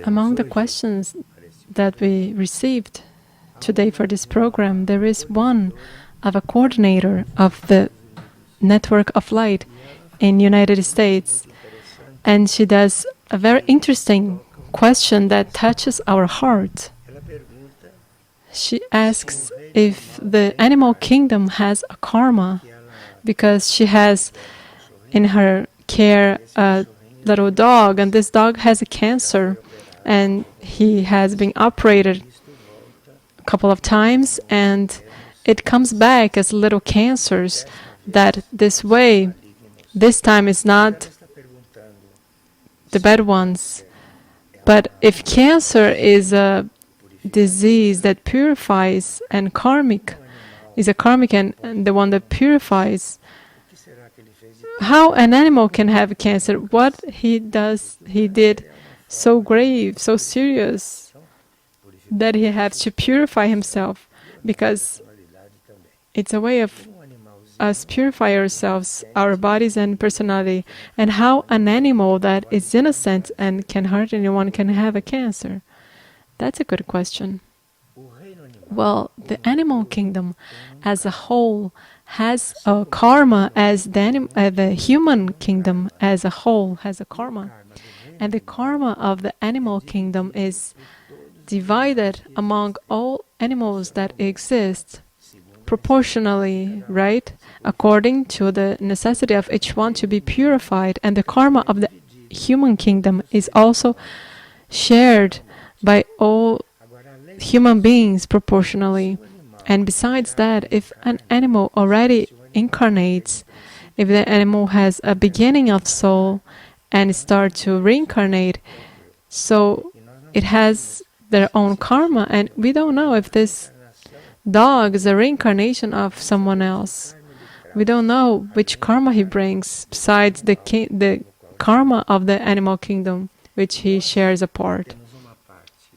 Among the questions that we received today for this program, there is one of a coordinator of the Network of Light in United States, and she does a very interesting question that touches our heart. She asks if the animal kingdom has a karma, because she has in her care a little dog, and this dog has a cancer, and he has been operated a couple of times, and it comes back as little cancers. That this time is not the bad ones. But if cancer is a disease that purifies and karmic, is a karmic and the one that purifies, how an animal can have cancer? What he did so grave, so serious, that he has to purify himself, because it's a way of us purify ourselves, our bodies and personality. And how an animal that is innocent and can hurt anyone can have a cancer? That's a good question. Well, the animal kingdom as a whole has a karma, as the human kingdom as a whole has a karma. And the karma of the animal kingdom is divided among all animals that exist proportionally, right? According to the necessity of each one to be purified. And the karma of the human kingdom is also shared by all human beings proportionally. And besides that, if an animal already incarnates, if the animal has a beginning of soul and starts to reincarnate, so it has their own karma, and we don't know if this dog is a reincarnation of someone else. We don't know which karma he brings besides the karma of the animal kingdom, which he shares a part.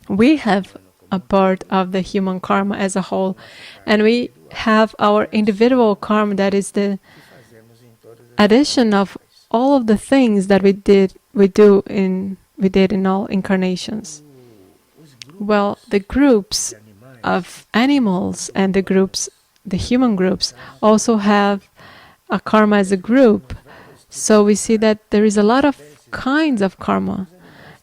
We have a part of the human karma as a whole, and we have our individual karma, that is the addition of all of the things that we did in all incarnations. Well, the groups of animals and the human groups also have a karma as a group. So we see that there is a lot of kinds of karma.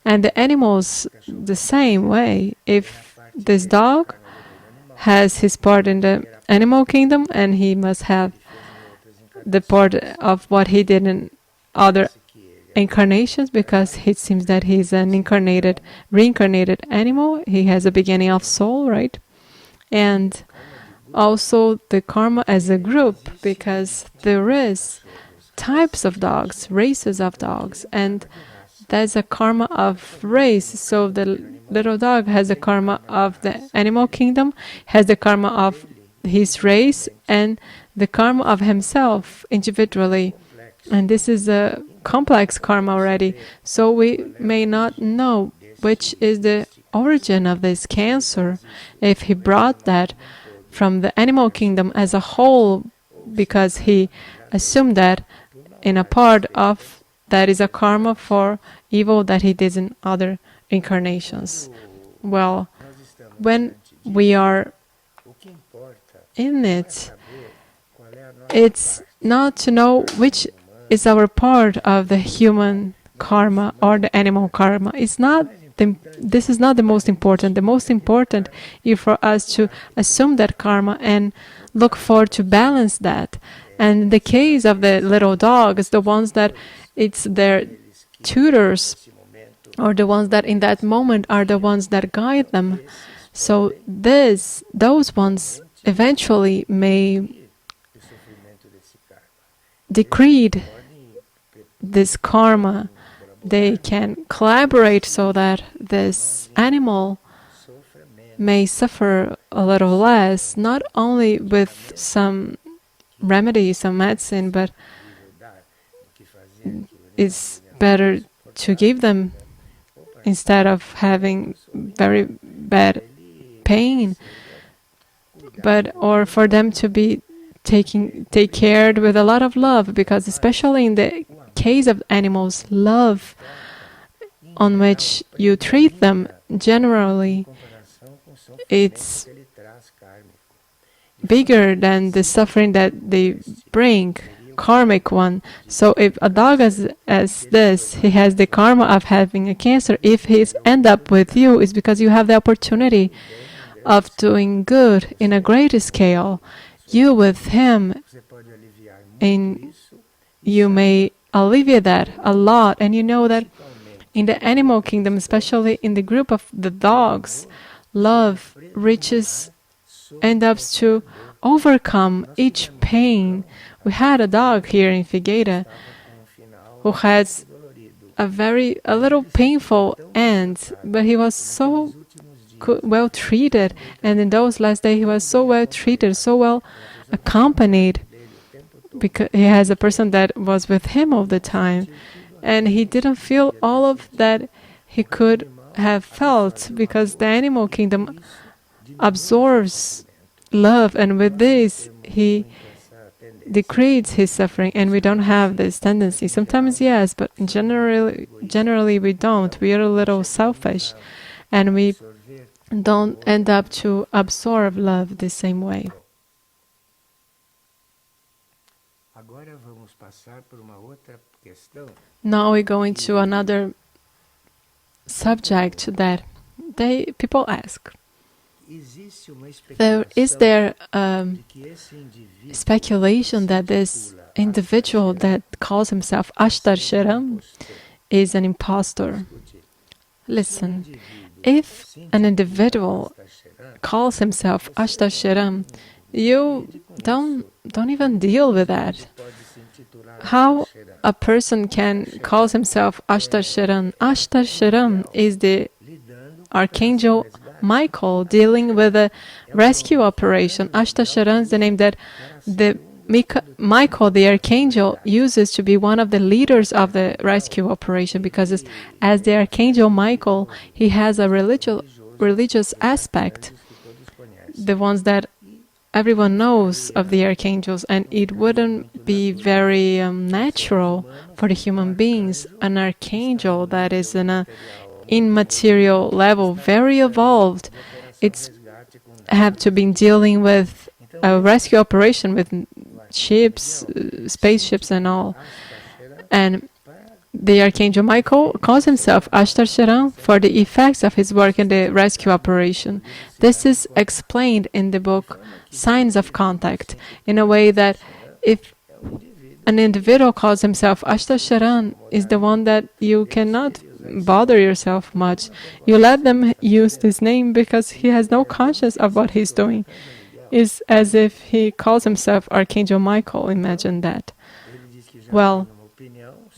And the animals the same way. If this dog has his part in the animal kingdom, and he must have the part of what he did in other incarnations, because it seems that he's an reincarnated animal. He has a beginning of soul, right? And also the karma as a group, because there is types of dogs, races of dogs, and there's a karma of race. So the little dog has a karma of the animal kingdom, has the karma of his race, and the karma of himself individually. And this is a complex karma already. So we may not know which is the origin of this cancer, if he brought that from the animal kingdom as a whole, because he assumed that in a part of that is a karma for evil that he did in other incarnations. Well, when we are in it, it's not to know which is our part of the human karma or the animal karma. This is not the most important. The most important is for us to assume that karma and look for to balance that. And in the case of the little dogs, the ones that it's their tutors, or the ones that in that moment are the ones that guide them. So those ones eventually may decreed this karma. They can collaborate so that this animal may suffer a little less, not only with some remedy, some medicine, but it's better to give them instead of having very bad pain, or for them to be take care with a lot of love, because especially in the case of animals, love on which you treat them, generally, it's bigger than the suffering that they bring, karmic one. So if a dog as this, he has the karma of having a cancer. If he's end up with you, it's because you have the opportunity of doing good in a greater scale. You with him, and you may alleviate that a lot. And you know that in the animal kingdom, especially in the group of the dogs, love reaches, ends up to overcome each pain. We had a dog here in Figueira who has a little painful end, but he was so well treated, and in those last days he was so well treated, so well accompanied, because he has a person that was with him all the time, and he didn't feel all of that he could have felt, because the animal kingdom absorbs love, and with this he decreases his suffering, and we don't have this tendency. Sometimes yes, but generally we don't. We are a little selfish, and we don't end up to absorb love the same way. Now we go into another subject that people ask. Is there speculation that this individual that calls himself Ashtar Sheran is an impostor? Listen, if an individual calls himself Ashtar Sheran, you don't even deal with that. How a person can call himself Ashtar Sheran? Ashtar Sheran is the Archangel Michael dealing with a rescue operation. Ashtar Sheran is the name that the Michael, the Archangel, uses to be one of the leaders of the rescue operation, because as the Archangel Michael, he has a religious aspect, the ones that everyone knows of the archangels, and it wouldn't be very natural for the human beings, an archangel that is in a immaterial level, very evolved. It's have to be dealing with a rescue operation with ships, spaceships and all. And the Archangel Michael calls himself Ashtar Sheran for the effects of his work in the rescue operation. This is explained in the book Signs of Contact, in a way that if an individual calls himself Ashtar Sheran, is the one that you cannot bother yourself much. You let them use this name because he has no conscience of what he's doing. It's as if he calls himself Archangel Michael. Imagine that. Well,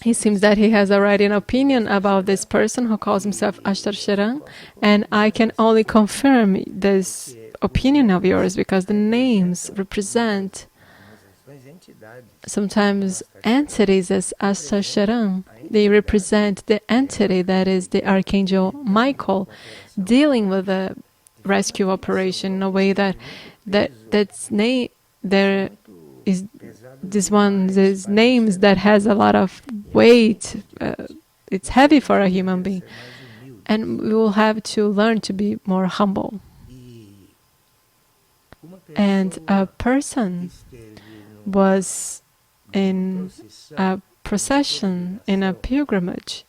he seems that he has already an opinion about this person who calls himself Ashtar Sheran, and I can only confirm this opinion of yours because the names represent sometimes entities as Ashtar Sheran. They represent the entity that is the Archangel Michael dealing with the rescue operation in a way that's name there is this names that has a lot of weight. It's heavy for a human being, and we will have to learn to be more humble. And a person was in a procession, in a pilgrimage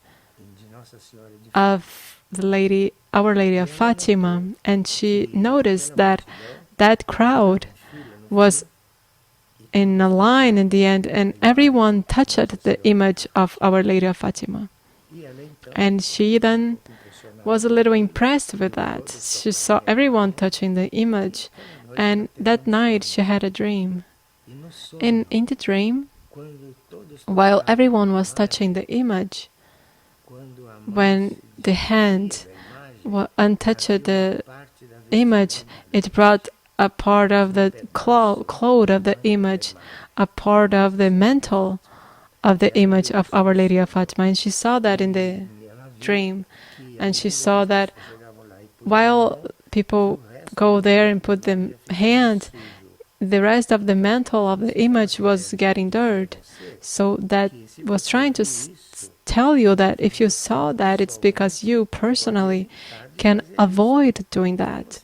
of Our Lady of Fatima, and she noticed that crowd was in a line in the end, and everyone touched the image of Our Lady of Fatima. And she then was a little impressed with that. She saw everyone touching the image, and that night she had a dream. And in the dream, while everyone was touching the image, when the hand untouched the image, it brought a part of the cloth of the image, a part of the mantle of the image of Our Lady of Fatima. And she saw that in the dream. And she saw that while people go there and put the hand, the rest of the mantle of the image was getting dirt. So that was trying to tell you that if you saw that, it's because you personally can avoid doing that.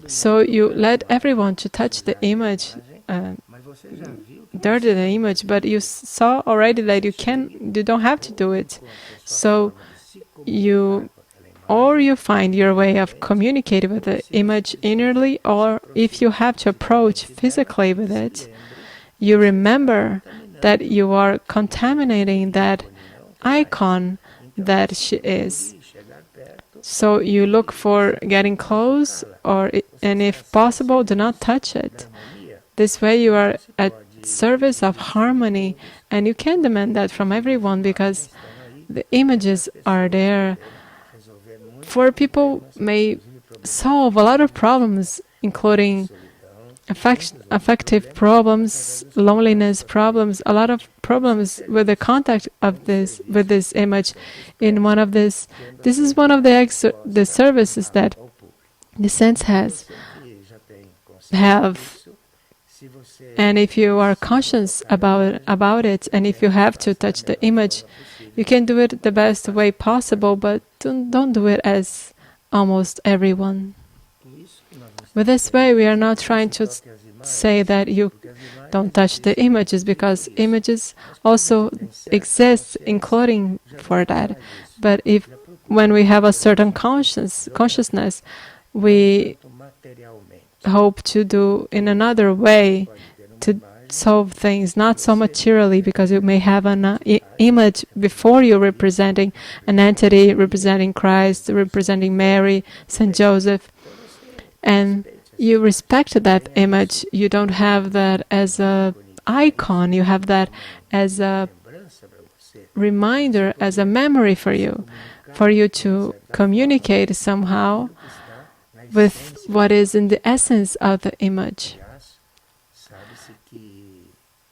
So you let everyone to touch the image, dirty the image, but you saw already that you don't have to do it. So you find your way of communicating with the image innerly, or if you have to approach physically with it, you remember that you are contaminating that icon that she is. So you look for getting close, and if possible, do not touch it. This way you are at service of harmony, and you can demand that from everyone because the images are there. For people may solve a lot of problems, including affective problems, loneliness problems, a lot of problems with the contact of this image. In one of this is one of the services that the saints have. And if you are conscious about it, and if you have to touch the image, you can do it the best way possible, but don't do it as almost everyone. With this way, we are not trying to say that you don't touch the images, because images also exist, including for that. But when we have a certain consciousness, we hope to do in another way to solve things, not so materially, because you may have an image before you representing an entity, representing Christ, representing Mary, Saint Joseph, and you respect that image. You don't have that as an icon, you have that as a reminder, as a memory for you to communicate somehow with what is in the essence of the image.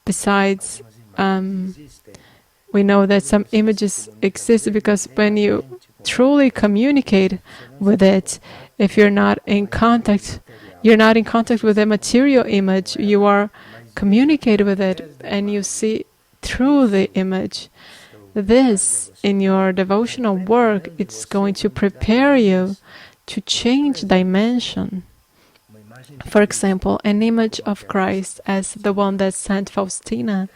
Besides, we know that some images exist because when you truly communicate with it, if you're not in contact with a material image, you are communicating with it and you see through the image. This, in your devotional work, it's going to prepare you to change dimension. For example, an image of Christ as the one that Saint Faustina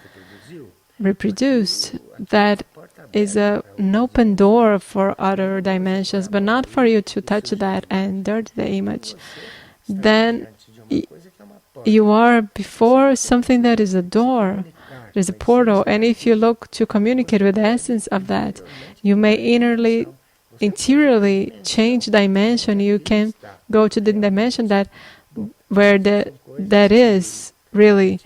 reproduced, that is an open door for other dimensions, but not for you to touch that and dirty the image. Then you are before something that is a door, there's a portal, and if you look to communicate with the essence of that, you may interiorly change dimension. You can go to the dimension where that is really.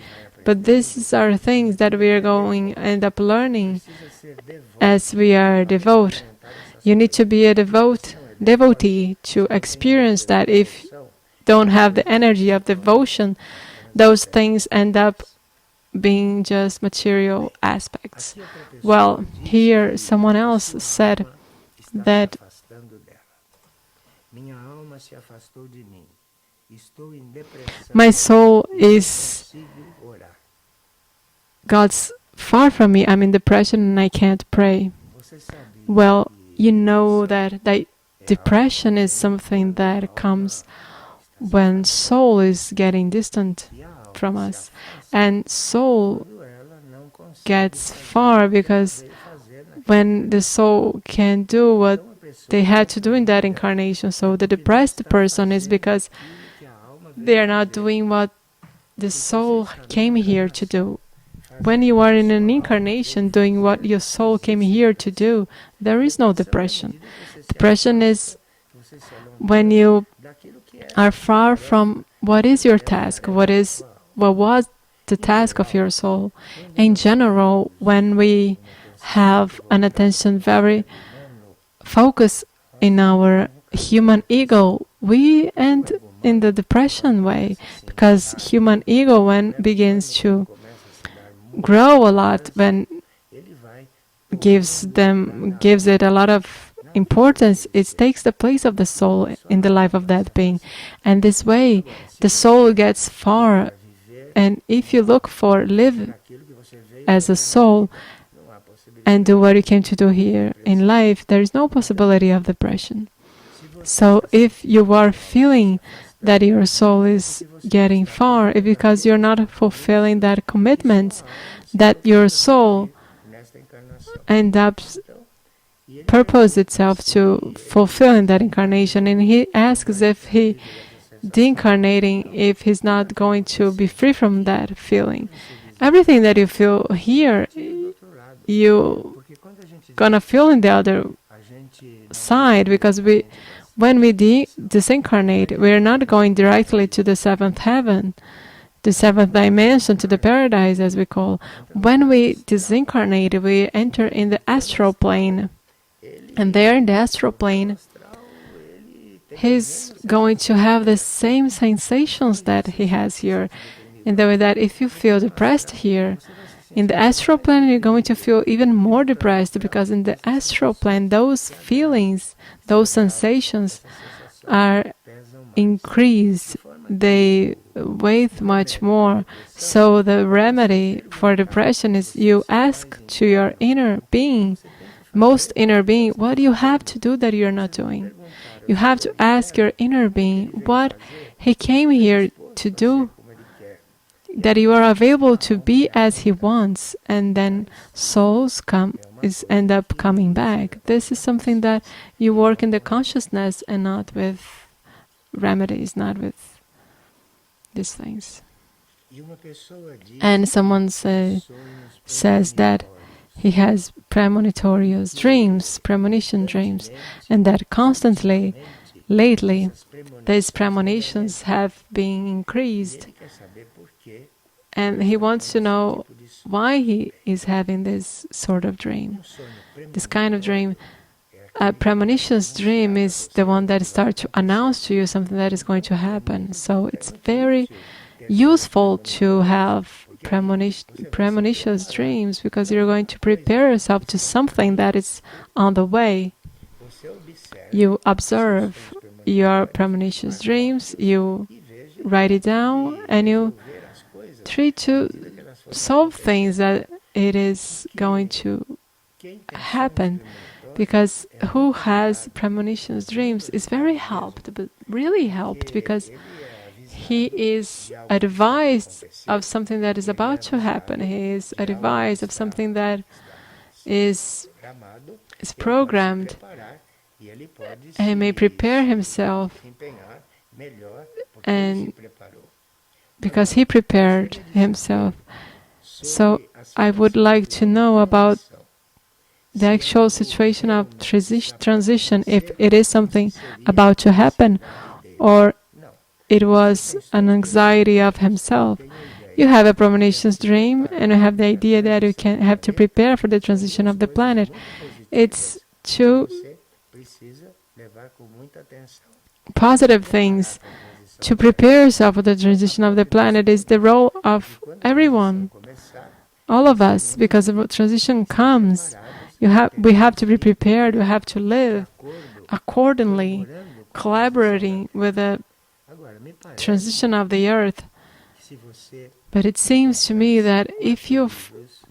But these are things that we are going to end up learning as we are devout. You need to be a devotee to experience that. If you don't have the energy of devotion, those things end up being just material aspects. Well, here someone else said that my soul is God's far from me. I'm in depression and I can't pray. Well, you know that depression is something that comes when soul is getting distant from us. And soul gets far because when the soul can't do what they had to do in that incarnation. So the depressed person is because they are not doing what the soul came here to do. When you are in an incarnation doing what your soul came here to do, there is no depression. Depression is when you are far from what is your task, what was the task of your soul. In general, when we have an attention very focused in our human ego, we end in the depression way, because human ego, when begins to grow a lot, when gives it a lot of importance, it takes the place of the soul in the life of that being. And this way, the soul gets far. And if you look for live as a soul, and do what you came to do here in life, there is no possibility of depression. So if you are feeling that your soul is getting far, it's because you're not fulfilling that commitment, that your soul ends up purpose itself to fulfill in that incarnation. And he asks if he deincarnating, if he's not going to be free from that feeling. Everything that you feel here, you gonna feel in the other side, because when we disincarnate, we're not going directly to the seventh heaven, the seventh dimension, to the paradise as we call. When we disincarnate, we enter in the astral plane, and there in the astral plane, he's going to have the same sensations that he has here, in the way that if you feel depressed here, in the astral plane, you're going to feel even more depressed, because in the astral plane, those feelings, those sensations are increased. They weigh much more. So the remedy for depression is you ask to your inner being, most inner being, what do you have to do that you're not doing? You have to ask your inner being what he came here to do, that you are available to be as he wants, and then souls end up coming back. This is something that you work in the consciousness and not with remedies, not with these things. And someone says that he has premonitorious dreams, premonition dreams, and that constantly, lately, these premonitions have been increased. And he wants to know why he is having this sort of dream, this kind of dream. A premonition's dream is the one that starts to announce to you something that is going to happen. So it's very useful to have premonitions dreams, because you're going to prepare yourself to something that is on the way. You observe your premonitions dreams, you write it down, and you try to solve things that it is going to happen. Because who has premonitions dreams is very helped, but really helped, because he is advised of something that is about to happen. He is advised of something that is programmed, and he may prepare himself, and because he prepared himself. So I would like to know about the actual situation of transition, if it is something about to happen, or it was an anxiety of himself. You have a premonitions dream, and you have the idea that you can have to prepare for the transition of the planet. It's two positive things. To prepare yourself for the transition of the planet is the role of everyone, all of us, because the transition comes. We have to be prepared. We have to live accordingly, collaborating with the transition of the earth. But it seems to me that if you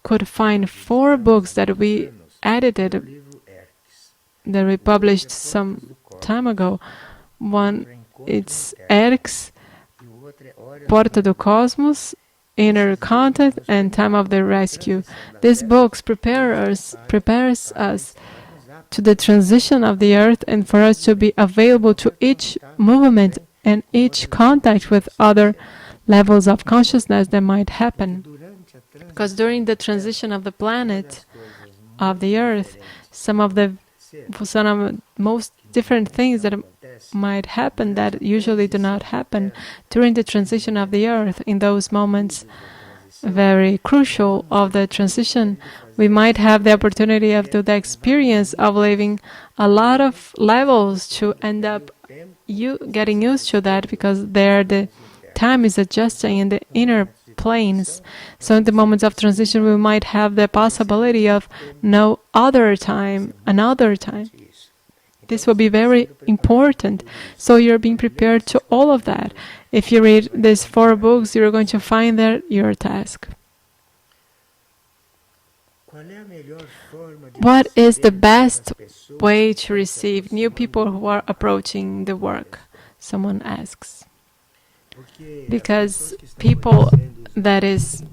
could find 4 books that we edited, that we published some time ago, one it's Erx, Porta do Cosmos, Inner Contact, and Time of the Rescue. These books prepares us to the transition of the earth, and for us to be available to each movement and each contact with other levels of consciousness that might happen. Because during the transition of the planet, of the earth, some of the most different things that might happen that usually do not happen during the transition of the earth. In those moments, very crucial of the transition, we might have the opportunity of the experience of living a lot of levels to end up getting used to that, because there the time is adjusting in the inner planes. So in the moments of transition, we might have the possibility of another time. This will be very important. So you're being prepared to all of that. If you read these 4 books, you're going to find there your task. What is the best way to receive new people who are approaching the work? Someone asks. Because people that is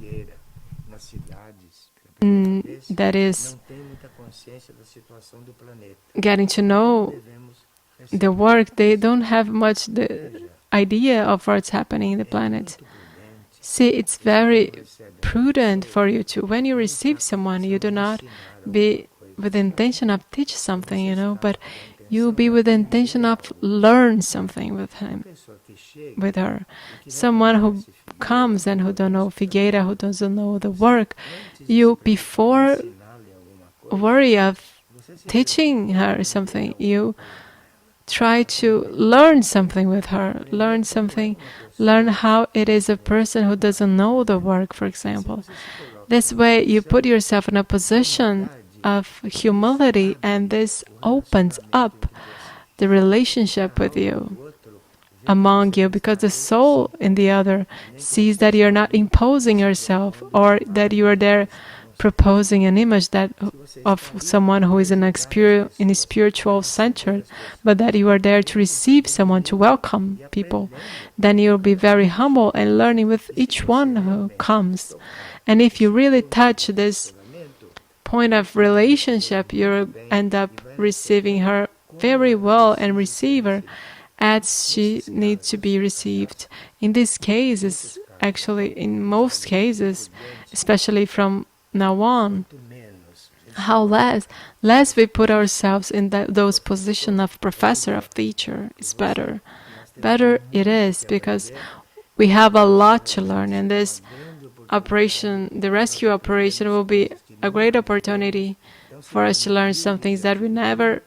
getting to know the work, they don't have much the idea of what's happening in the planet. See, it's very prudent for you to, when you receive someone, you do not be with the intention of teach something, but you be with the intention of learn something with him, with her. Someone who comes and who don't know Figueira, who doesn't know the work, you, before worry of teaching her something, you try to learn something with her, learn how it is a person who doesn't know the work, for example. This way you put yourself in a position of humility, and this opens up the relationship with you, among you, because the soul in the other sees that you're not imposing yourself, or that you are there proposing an image that of someone who is in a spiritual center, but that you are there to receive someone, to welcome people. Then you'll be very humble and learning with each one who comes. And if you really touch this point of relationship, you'll end up receiving her very well and receive her as she needs to be received. In these cases, actually in most cases, especially from now on, how less we put ourselves in those positions of professor, of teacher, is better. Better it is, because we have a lot to learn, and this operation, the rescue operation, will be a great opportunity for us to learn some things that we never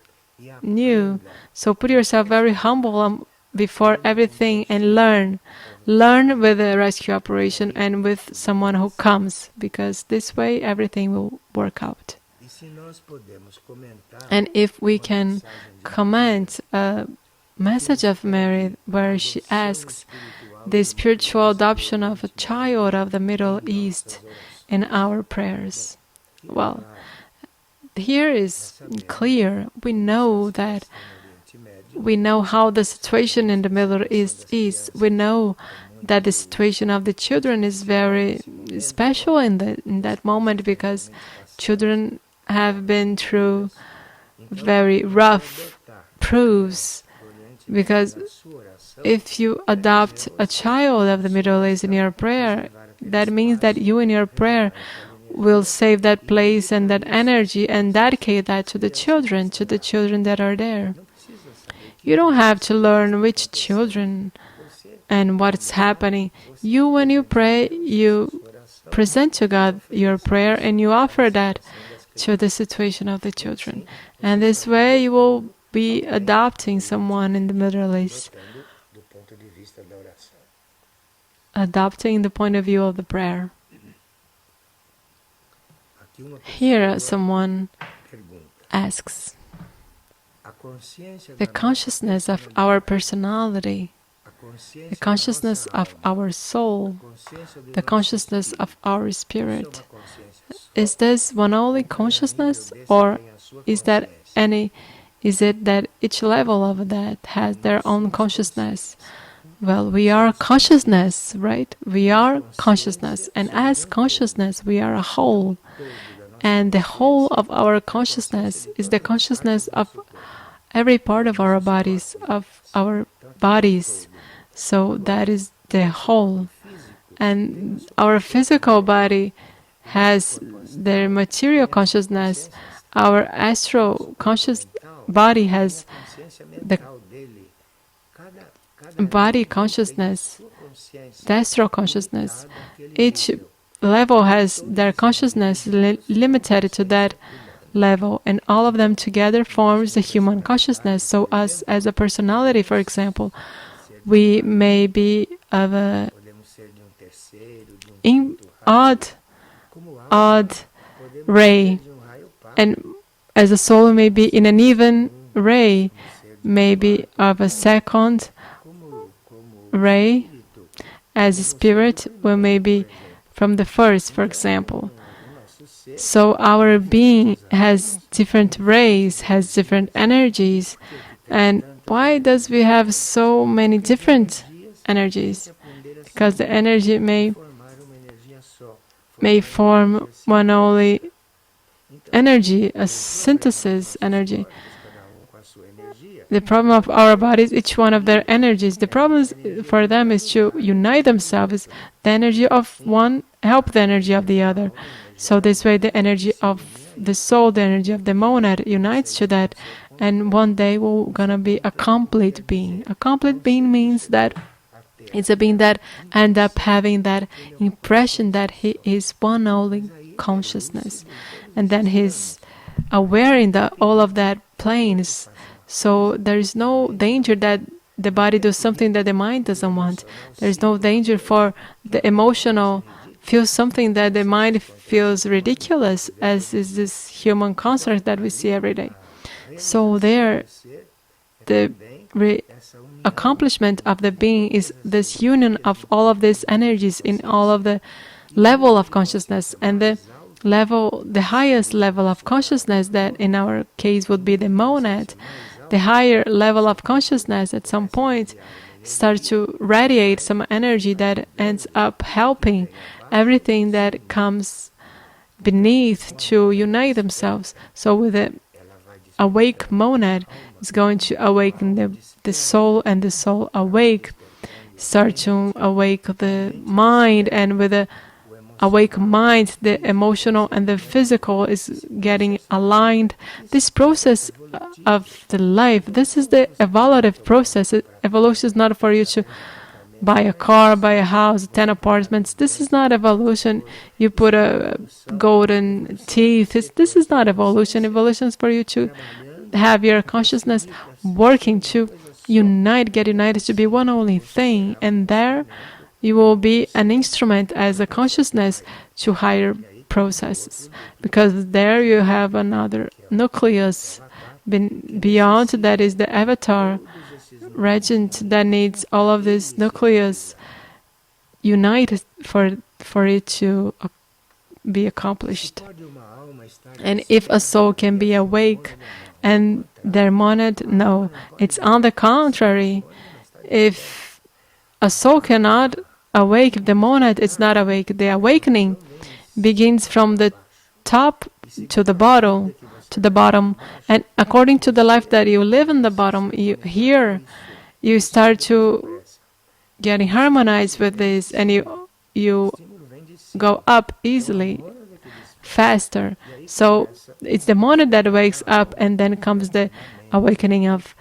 knew. So put yourself very humble before everything and learn. Learn with the rescue operation and with someone who comes, because this way everything will work out. And if we can comment a message of Mary where she asks the spiritual adoption of a child of the Middle East in our prayers. Well, here is clear. We know how the situation in the Middle East is. We know that the situation of the children is very special in that moment, because children have been through very rough proofs. Because if you adopt a child of the Middle East in your prayer, that means that you in your prayer will save that place and that energy and dedicate that to the children that are there. You don't have to learn which children and what's happening. You, when you pray, you present to God your prayer and you offer that to the situation of the children. And this way you will be adopting someone in the Middle East. Adopting the point of view of the prayer. Here someone asks, the consciousness of our personality, the consciousness of our soul, the consciousness of our spirit, is this one only consciousness, or is it that each level of that has their own consciousness? Well, we are consciousness, right? We are consciousness, and as consciousness, we are a whole. And the whole of our consciousness is the consciousness of every part of our bodies, So that is the whole. And our physical body has their material consciousness. Our astral conscious body has the body consciousness, the astral consciousness. Each level has their consciousness limited to that level, and all of them together forms the human consciousness. So us as a personality, for example, we may be of a odd ray, and as a soul we may be in an even ray, maybe of a second ray. As a spirit, we may be from the first, for example. So our being has different rays, has different energies. And why does we have so many different energies? Because the energy may form one only energy, a synthesis energy. The problem of our bodies, each one of their energies, the problem for them is to unite themselves. The energy of one help the energy of the other. So this way the energy of the soul, the energy of the monad unites to that, and one day we're gonna be a complete being. A complete being means that it's a being that ends up having that impression that he is one only consciousness, and then he's aware in all of that planes. So there is no danger that the body does something that the mind doesn't want. There is no danger for the emotional feel something that the mind feels ridiculous, as is this human construct that we see every day. So there, the accomplishment of the being is this union of all of these energies in all of the level of consciousness, and the highest level of consciousness, that in our case would be the monad. The higher level of consciousness at some point starts to radiate some energy that ends up helping everything that comes beneath to unite themselves. So with the awake monad is going to awaken the soul, and the soul awake start to awake the mind, and with the awake mind, the emotional and the physical is getting aligned. This process of the life, this is the evolutive process. Evolution is not for you to buy a car, buy a house, 10 apartments. This is not evolution. You put a golden teeth. This is not evolution. Evolution is for you to have your consciousness working to unite, get united, to be one only thing. And there you will be an instrument as a consciousness to higher processes, because there you have another nucleus beyond, that is the avatar regent, that needs all of this nucleus united for it to be accomplished. And if a soul can be awake and their monad, no, it's on the contrary. If a soul cannot awake, the monad is not awake. The awakening begins from the top to the bottom, and according to the life that you live in the bottom, you start to getting harmonized with this, and you go up easily, faster. So it's the monad that wakes up, and then comes the awakening of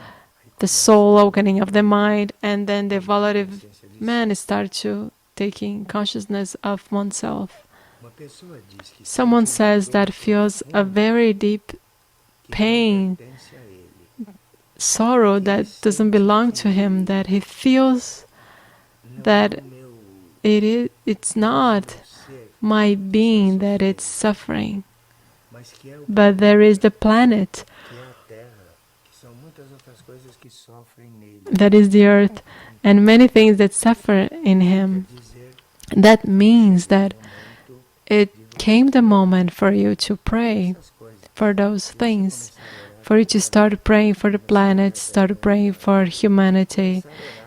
the soul, awakening of the mind, and then the evolutive man starts to taking consciousness of oneself. Someone says that feels a very deep pain, sorrow that doesn't belong to him, that he feels that it's not my being that it's suffering, but there is the planet, that is the earth, and many things that suffer in him. That means that it came the moment for you to pray for those things, for you to start praying for the planet, start praying for humanity,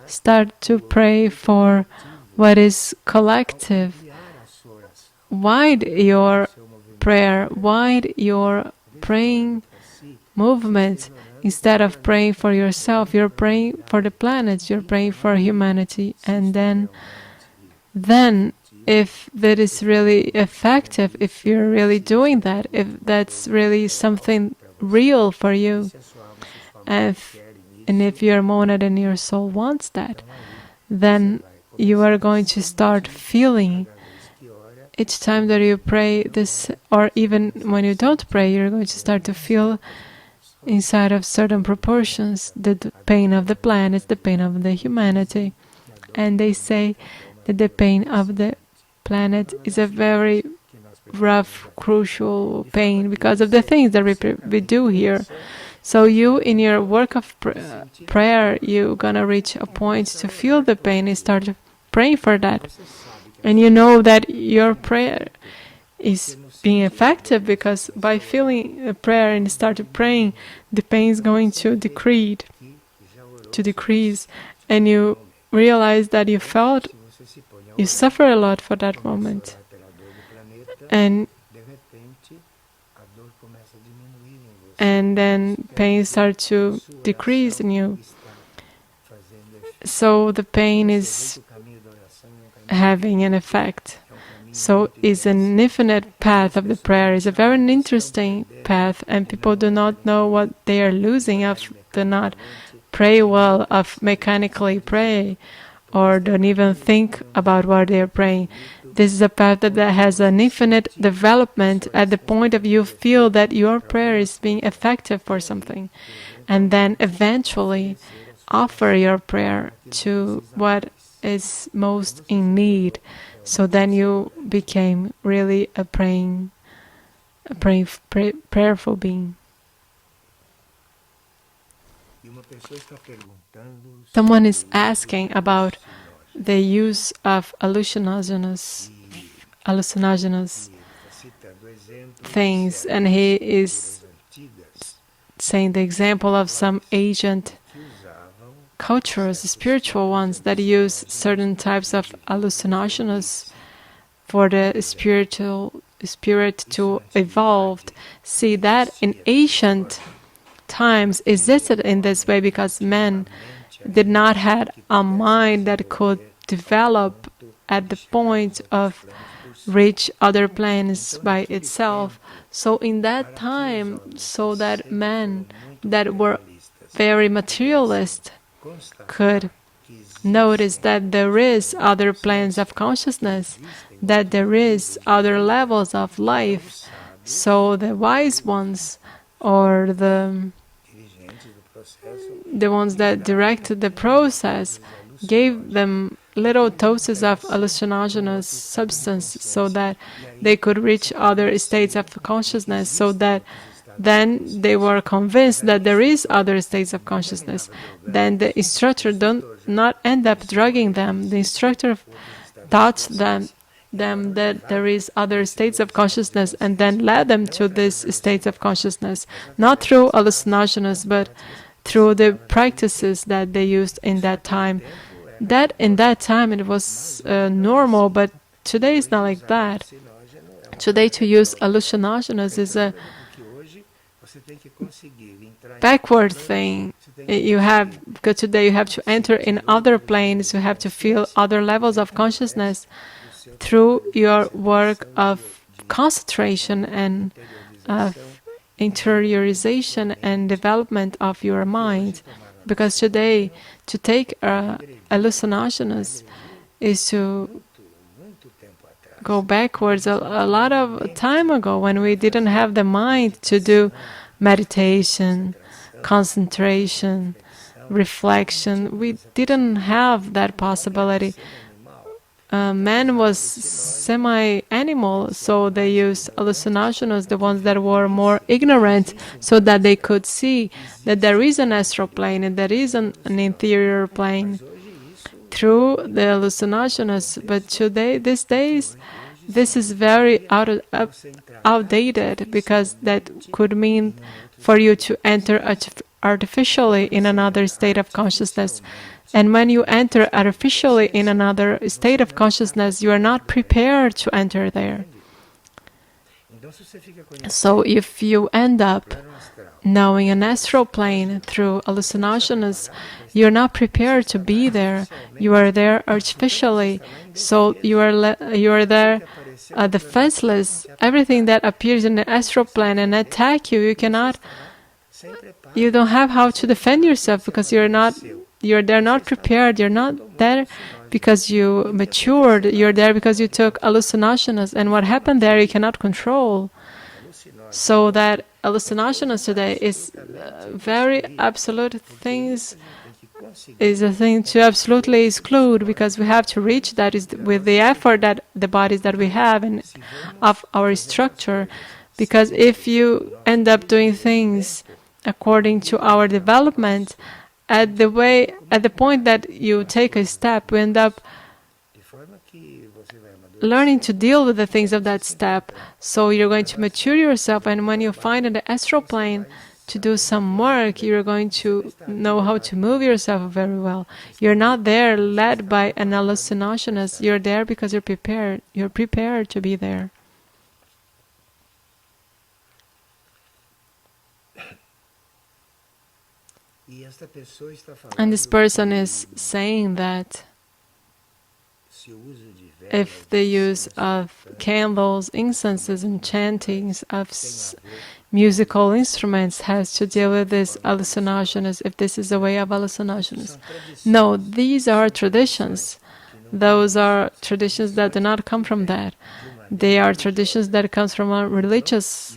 start to pray for what is collective. Wide your prayer, wide your praying movement. Instead of praying for yourself, you're praying for the planet, you're praying for humanity. And then if that is really effective, if you're really doing that, if that's really something real for you, and if your monad and your soul wants that, then you are going to start feeling each time that you pray this, or even when you don't pray, you're going to start to feel inside of certain proportions the pain of the planet, the pain of the humanity. And they say that the pain of the planet is a very rough, crucial pain because of the things that we do here. So you, in your work of prayer, you're going to reach a point to feel the pain and start praying for that. And you know that your prayer is being effective, because by feeling a prayer and started praying, the pain is going to decrease, and you realize that you suffer a lot for that moment, and then pain starts to decrease in you. So the pain is having an effect. So it's an infinite path of the prayer. It's a very interesting path, and people do not know what they are losing if they not pray well, of mechanically pray, or don't even think about what they are praying. This is a path that has an infinite development at the point of you feel that your prayer is being effective for something, and then eventually offer your prayer to what is most in need. So then you became really a prayerful being. Someone is asking about the use of hallucinogenous things, and he is saying the example of some ancient cultures, spiritual ones, that use certain types of hallucinogens for the spirit to evolve. See, that in ancient times existed in this way because men did not have a mind that could develop at the point of reach other planes by itself. So in that time, so that men that were very materialist could notice that there is other planes of consciousness, that there is other levels of life. So the wise ones, or the ones that directed the process, gave them little doses of hallucinogenous substance so that they could reach other states of consciousness, so that then they were convinced that there is other states of consciousness. Then the instructor not end up drugging them. The instructor taught them that there is other states of consciousness, and then led them to these states of consciousness, not through hallucinogens, but through the practices that they used in that time. That in that time it was normal, but today it's not like that. Today to use hallucinogens is a backward thing. Because today you have to enter in other planes, you have to feel other levels of consciousness through your work of concentration and of interiorization and development of your mind. Because today, to take hallucinogens is to go backwards a lot of time ago, when we didn't have the mind to do meditation, concentration, reflection. We didn't have that possibility. Man was semi-animal, so they used hallucinogens, the ones that were more ignorant, so that they could see that there is an astral plane and there is an interior plane through the hallucinogens. But today, these days, this is very outdated, because that could mean for you to enter artificially in another state of consciousness. And when you enter artificially in another state of consciousness, you are not prepared to enter there. So if you end up knowing an astral plane through hallucinogens, you're not prepared to be there. You are there artificially. So you are there defenseless. Everything that appears in the astral plane and attack you, you don't have how to defend yourself, because you're there not prepared. You're not there because you matured. You're there because you took hallucinogens, and what happened there you cannot control. So that hallucinogens today is very absolute things, is a thing to absolutely exclude, because we have to reach that is with the effort that the bodies that we have and of our structure. Because if you end up doing things according to our development, at the point that you take a step, we end up learning to deal with the things of that step. So you're going to mature yourself, and when you find in the astral plane to do some work, you're going to know how to move yourself very well. You're not there led by an hallucinogenist. You're there because you're prepared. You're prepared to be there. And this person is saying that if the use of candles, incenses, and chantings of musical instruments has to deal with this hallucinogenous, if this is a way of hallucinogenous. No, these are traditions. Those are traditions that do not come from that. They are traditions that come from a religious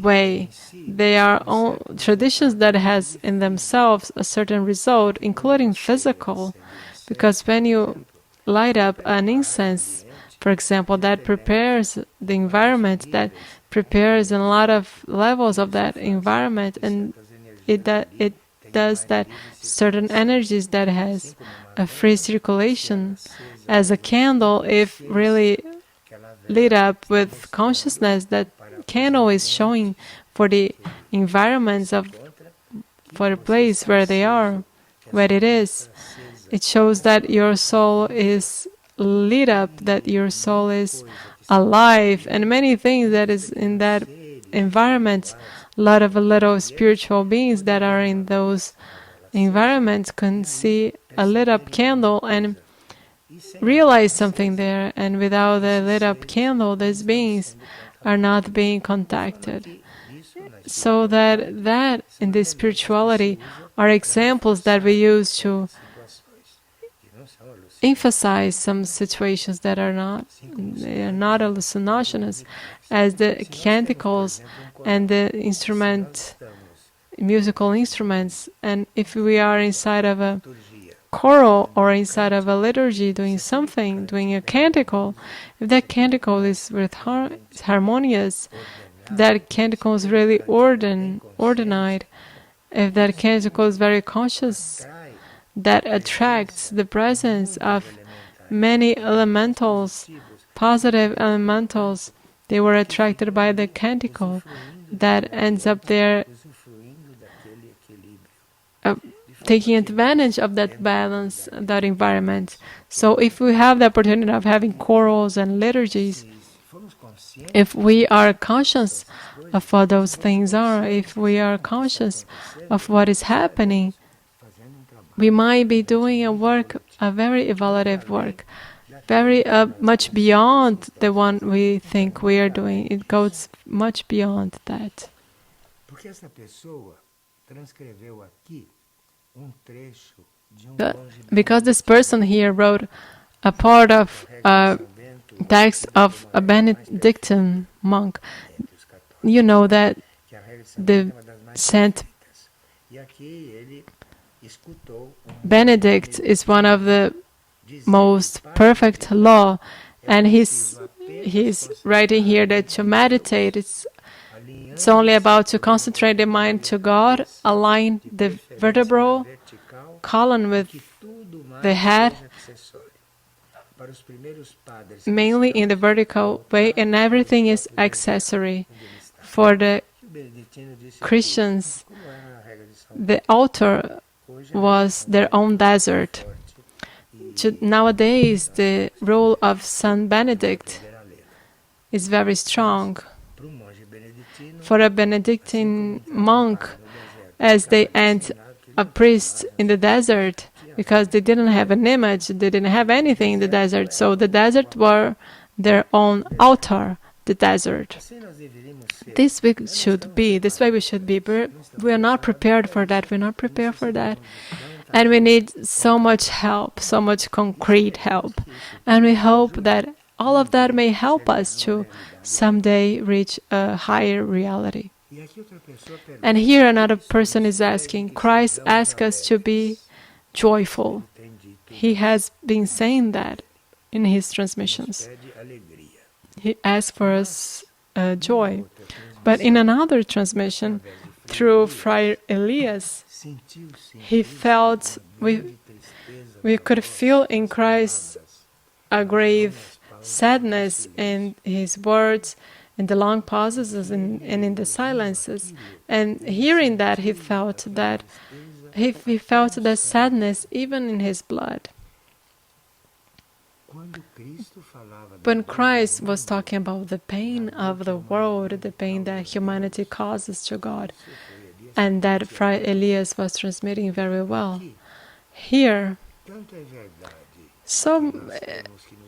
way. They are all traditions that has in themselves a certain result, including physical, because when you light up an incense, for example, that prepares the environment, that prepares in a lot of levels of that environment, and it does that certain energies that has a free circulation. As a candle, if really lit up with consciousness, that candle is showing for the environments for the place where they are, where it is. It shows that your soul is lit up, that your soul is alive, and many things that is in that environment. A lot of little spiritual beings that are in those environments can see a lit up candle and realize something there, and without the lit up candle, these beings are not being contacted. So that in the spirituality are examples that we use to emphasize some situations that are not hallucinogenous, as the canticles and the musical instruments. And if we are inside of a choral or inside of a liturgy doing something, doing a canticle, if that canticle is harmonious, if that canticle is really ordained, if that canticle is very conscious, that attracts the presence of many elementals, positive elementals. They were attracted by the canticle that ends up there taking advantage of that balance, that environment. So if we have the opportunity of having chorals and liturgies, if we are conscious of what those things are, if we are conscious of what is happening, we might be doing a work, a very evaluative work, very much beyond the one we think we are doing. It goes much beyond that. Because this person here wrote a part of a text of a Benedictine monk, you know that the Saint Benedict is one of the most perfect law, and he's writing here that to meditate, it's only about to concentrate the mind to God, align the vertebral column with the head, mainly in the vertical way, and everything is accessory. For the Christians, the altar was their own desert. Nowadays, the role of Saint Benedict is very strong. For a Benedictine monk, as they end a priest in the desert, because they didn't have an image, they didn't have anything in the desert, so the desert were their own altar, the desert. This way we should be, but we are not prepared for that, and we need so much help, so much concrete help, and we hope that all of that may help us to someday reach a higher reality. And here another person is asking, Christ asks us to be joyful. He has been saying that in his transmissions. He asks for us joy. But in another transmission, through Friar Elias, he felt, we could feel in Christ a grave sadness in his words, in the long pauses and in the silences. And hearing that, he felt that sadness even in his blood. When Christ was talking about the pain of the world, the pain that humanity causes to God, and that Fray Elias was transmitting very well, here, so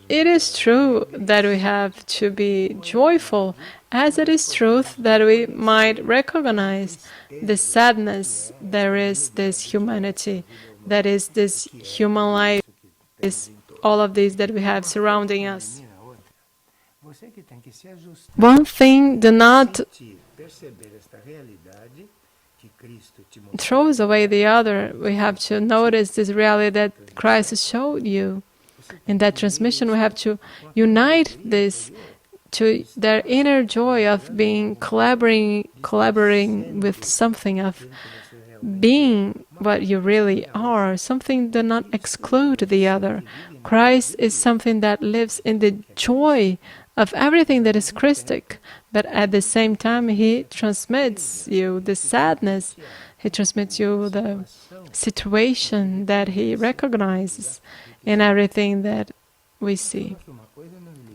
it is true that we have to be joyful, as it is truth that we might recognize the sadness there is this humanity, that is this human life, is all of these that we have surrounding us. One thing do not throws away the other. We have to notice this reality that Christ showed you. In that transmission, we have to unite this to their inner joy of being collaborating with something, of being what you really are. Something does not exclude the other. Christ is something that lives in the joy of everything that is Christic, but at the same time, He transmits you the sadness. He transmits you the situation that He recognizes in everything that we see.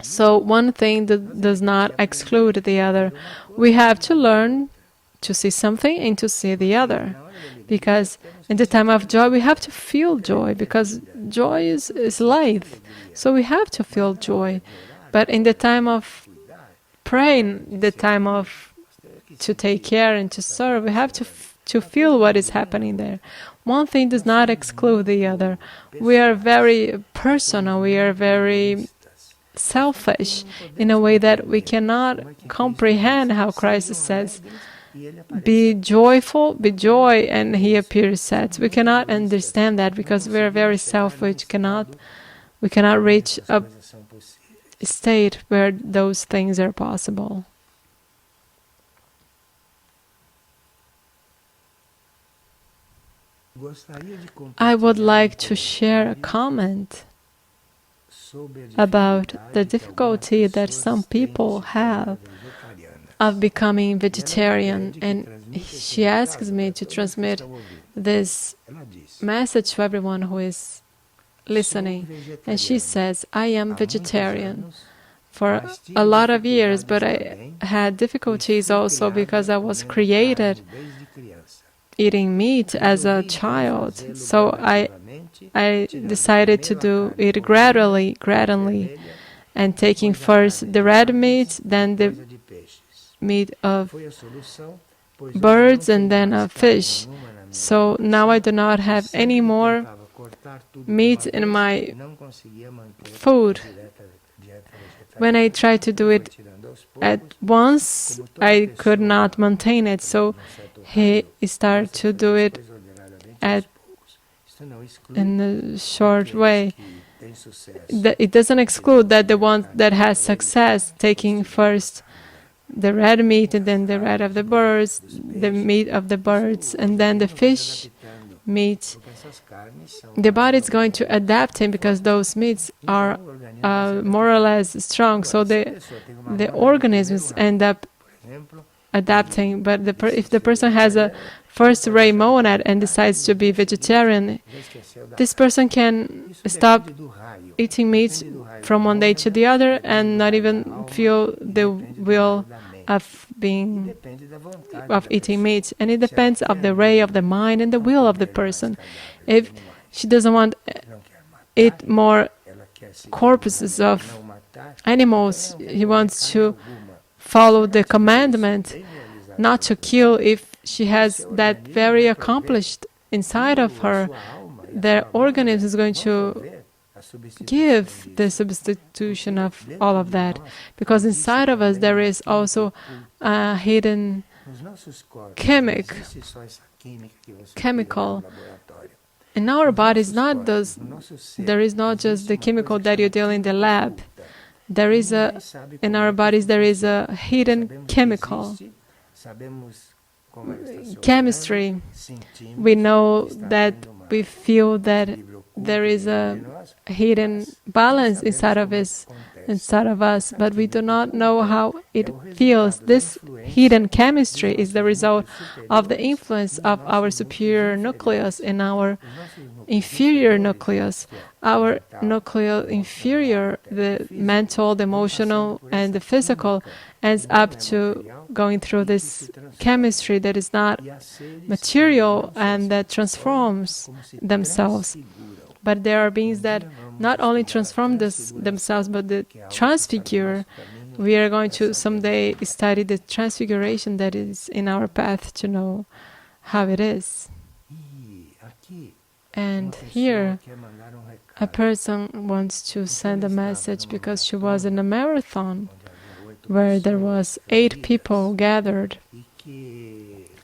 So one thing that does not exclude the other. We have to learn to see something and to see the other. Because in the time of joy, we have to feel joy, because joy is life. So we have to feel joy. But in the time of praying, the time of to take care and to serve, we have to feel what is happening there. One thing does not exclude the other. We are very personal, we are very selfish in a way that we cannot comprehend how Christ says, be joyful, be joy, and He appears sad. We cannot understand that because we are very selfish. We cannot reach a state where those things are possible. I would like to share a comment about the difficulty that some people have of becoming vegetarian, and she asks me to transmit this message to everyone who is listening. And she says, I am vegetarian for a lot of years, but I had difficulties also because I was created eating meat as a child. So I decided to do it gradually, and taking first the red meat, then the meat of birds, and then of fish. So now I do not have any more meat in my food. When I tried to do it at once, I could not maintain it. So he started to do it in a short way. It doesn't exclude that the one that has success, taking first the red meat and then the red of the birds, the meat of the birds, and then the fish meat, the body is going to adapt him because those meats are more or less strong. So the organisms end up adapting. But if the person has a first ray monad and decides to be vegetarian, this person can stop eating meat from one day to the other and not even feel the will of eating meat. And it depends of the ray of the mind and the will of the person. If she doesn't want to eat more corpses of animals, he wants to follow the commandment not to kill. If she has that very accomplished inside of her, their organism is going to give the substitution of all of that, because inside of us there is also a hidden chemical. In our bodies, there is not just the chemical that you deal in the lab. In our bodies there is a hidden chemistry. We know that we feel that there is a hidden balance inside of us, but we do not know how it feels. This hidden chemistry is the result of the influence of our superior nucleus and our inferior nucleus. Our nucleus inferior, the mental, the emotional, and the physical, ends up to going through this chemistry that is not material and that transforms themselves. But there are beings that not only transform themselves, but they transfigure. We are going to someday study the transfiguration that is in our path to know how it is. And here, a person wants to send a message because she was in a marathon where there was 8 people gathered,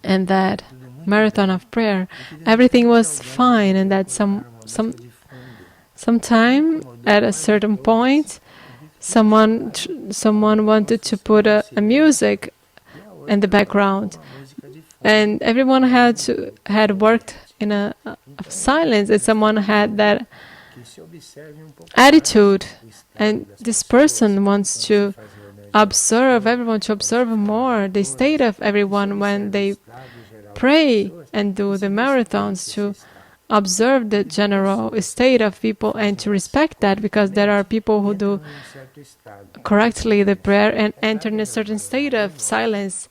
and that marathon of prayer, everything was fine, and that sometime at a certain point, someone wanted to put a music in the background, and everyone had worked in a silence, and someone had that attitude, and this person wants to observe everyone, to observe more the state of everyone when they pray and do the marathons, to observe the general state of people and to respect that, because there are people who do correctly the prayer and enter in a certain state of silence.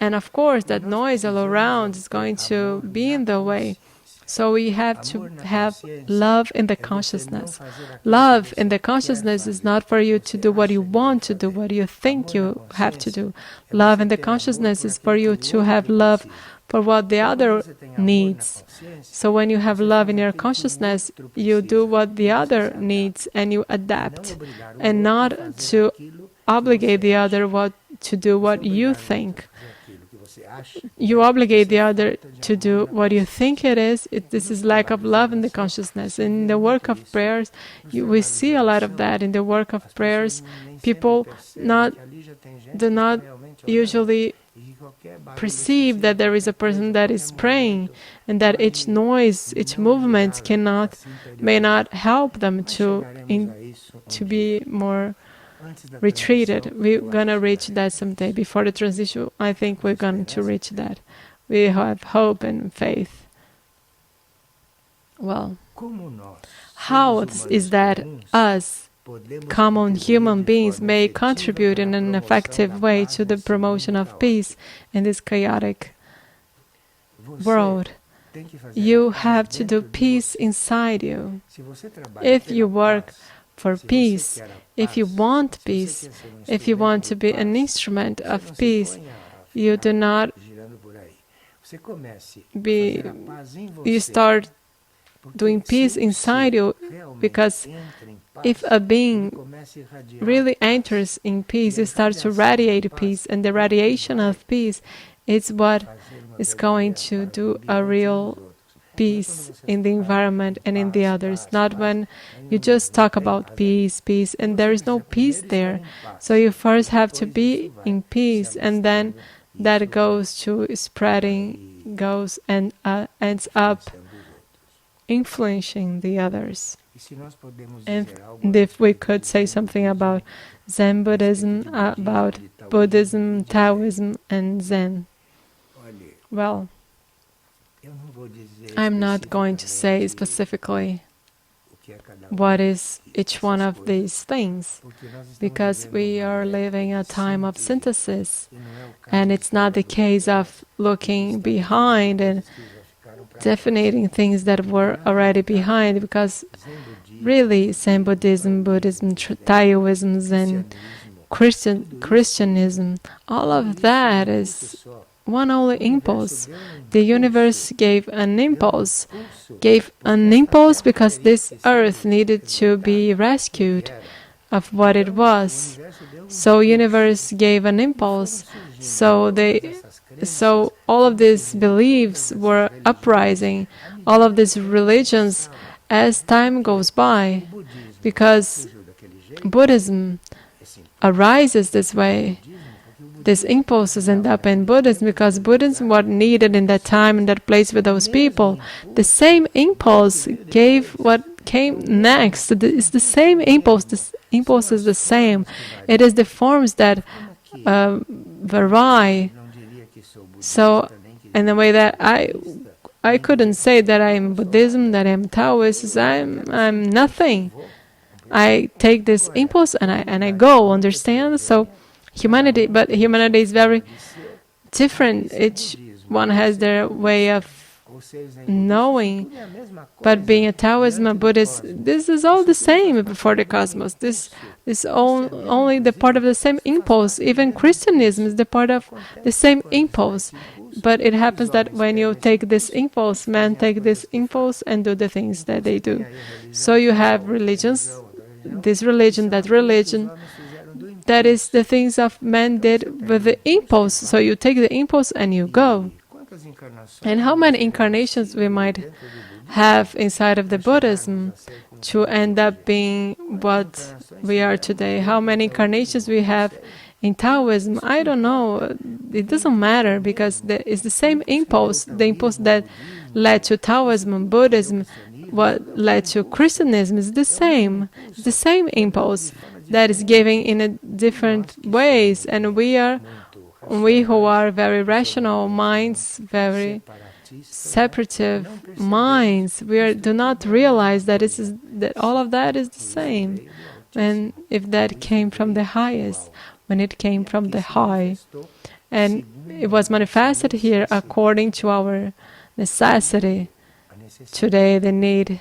And of course, that noise all around is going to be in the way. So we have to have love in the consciousness. Love in the consciousness is not for you to do what you want to do, what you think you have to do. Love in the consciousness is for you to have love for what the other needs. So when you have love in your consciousness, you do what the other needs and you adapt, and not to obligate the other to do what you think. You obligate the other to do what you think it is. This is lack of love in the consciousness. In the work of prayers, we see a lot of that. In the work of prayers, people do not usually perceive that there is a person that is praying, and that each noise, each movement may not help them to be more retreated. We're going to reach that someday. Before the transition, I think we're going to reach that. We have hope and faith. Well, how is that us, common human beings, may contribute in an effective way to the promotion of peace in this chaotic world? You have to do peace inside you. If you work for peace, if you want peace, if you want to be an instrument of peace, you do not you start doing peace inside you, because if a being really enters in peace, you start to radiate peace, and the radiation of peace is what is going to do a real peace in the environment and in the others, not when you just talk about peace, and there is no peace there. So you first have to be in peace, and then that goes to spreading, and ends up influencing the others. And if we could say something about Zen Buddhism, about Buddhism, Taoism, and Zen. Well, I'm not going to say specifically what is each one of these things, because we are living a time of synthesis, and it's not the case of looking behind and definiting things that were already behind, because really Zen Buddhism, Taoism, Zen Christianism, all of that is one only impulse. The universe gave an impulse because this earth needed to be rescued of what it was. So universe gave an impulse. So all of these beliefs were uprising, all of these religions, as time goes by, because Buddhism arises this way. these impulses end up in Buddhism, because Buddhism was needed in that time, in that place with those people. The same impulse gave what came next. It's the same impulse. This impulse is the same. It is the forms that vary. So, in a way that I couldn't say that I'm Buddhism, that I'm Taoist. I'm nothing. I take this impulse and I go. Understand? So, humanity is very different. Each one has their way of knowing. But being a Taoism, a Buddhist, this is all the same before the cosmos. This is only the part of the same impulse. Even Christianism is the part of the same impulse. But it happens that when you take this impulse, men take this impulse and do the things that they do. So you have religions, this religion, that religion. That is the things of men did with the impulse. So you take the impulse and you go. And how many incarnations we might have inside of the Buddhism to end up being what we are today? How many incarnations we have in Taoism? I don't know. It doesn't matter, because it's the same impulse. The impulse that led to Taoism and Buddhism, what led to Christianism, is the same. It's the same impulse that is given in a different ways. And we who are very rational minds, very separative minds, do not realize that that all of that is the same. And if that came from the highest, when it came from the high, and it was manifested here according to our necessity. Today, the need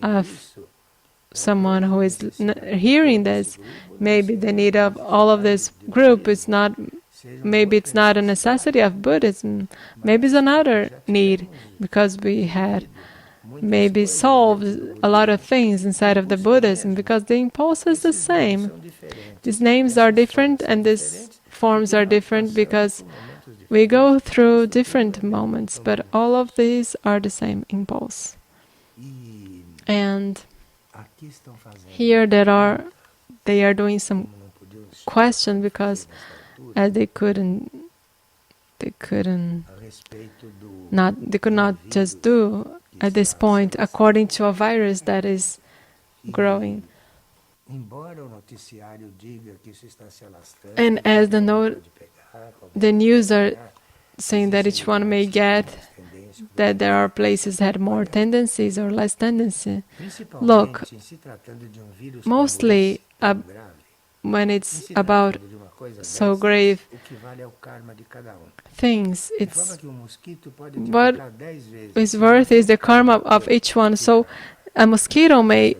of someone who is hearing this, maybe the need of all of this group is not. Maybe it's not a necessity of Buddhism. Maybe it's another need, because we had maybe solved a lot of things inside of the Buddhism, because the impulse is the same. These names are different and these forms are different because we go through different moments, but all of these are the same impulse. And here they are doing some question, because as they could not just do at this point according to a virus that is growing. And as the news are saying that each one may get, that there are places that had more tendencies or less tendency. Look, mostly when it's about so grave things, what is worth is the karma of each one. So a mosquito may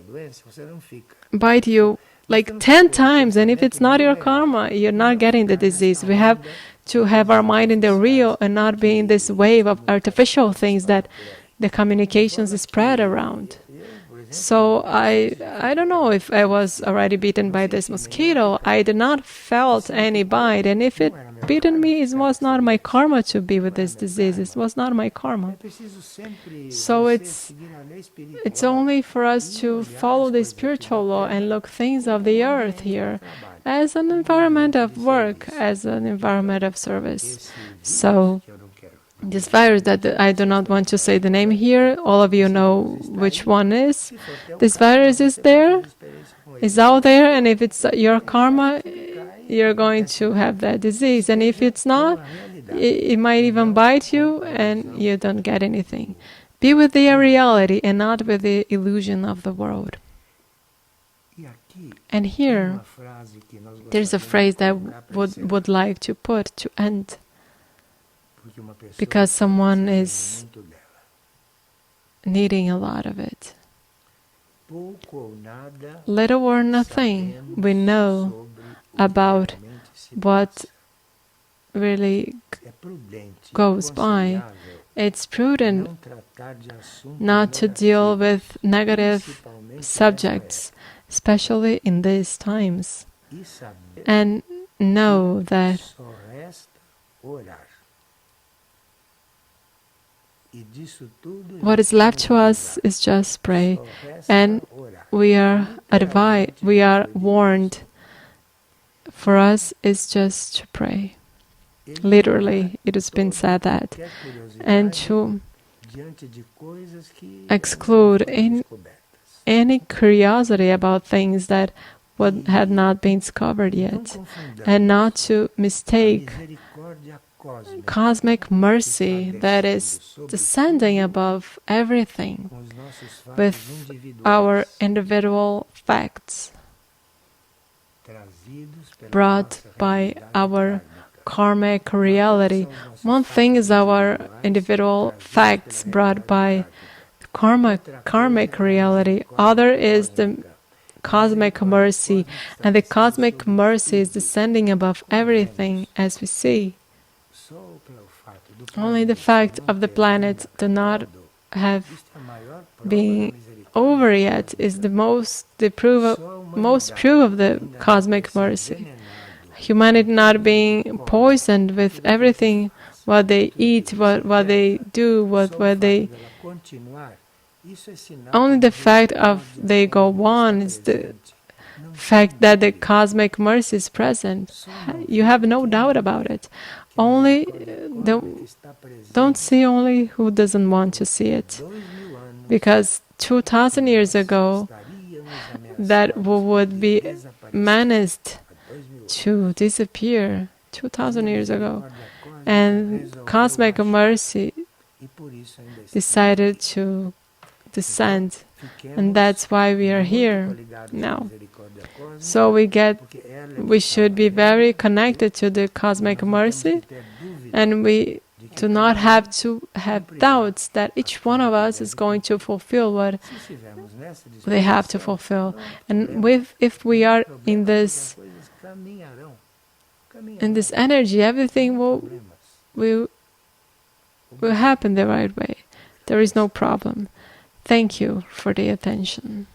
bite you like 10 times, and if it's not your karma, you're not getting the disease. We have to have our mind in the real and not be in this wave of artificial things that the communications spread around. So I don't know if I was already bitten by this mosquito. I did not felt any bite, and if it bitten me, it was not my karma to be with this disease. It was not my karma. So it's only for us to follow the spiritual law and look things of the earth here as an environment of work, as an environment of service. So this virus that I do not want to say the name here, all of you know which one is. This virus is there, is out there, and if it's your karma, you're going to have that disease. And if it's not, it might even bite you and you don't get anything. Be with the reality and not with the illusion of the world. And here, there's a phrase that would like to put to end. Because someone is needing a lot of it. Little or nothing we know about what really goes by. It's prudent not to deal with negative subjects, especially in these times. And know that what is left to us is just pray. And we are warned. For us, it's just to pray. Literally, it has been said that. And to exclude any curiosity about things that had not been discovered yet, and not to mistake cosmic mercy that is descending above everything with our individual facts brought by our karmic reality. One thing is our individual facts brought by karmic reality. Other is the cosmic mercy, and the cosmic mercy is descending above everything as we see. Only the fact of the planet do not have been over yet is the most proof of the cosmic mercy. Humanity not being poisoned with everything, what they eat, what they do, what they... Only the fact of they go on is the fact that the cosmic mercy is present. You have no doubt about it. Only don't see only who doesn't want to see it. Because 2,000 years ago, that would be menaced to disappear 2,000 years ago. And cosmic mercy decided to descend. And that's why we are here now. So we should be very connected to the cosmic mercy, and we do not have to have doubts that each one of us is going to fulfill what they have to fulfill. And if we are in this energy, everything will happen the right way. There is no problem. Thank you for the attention.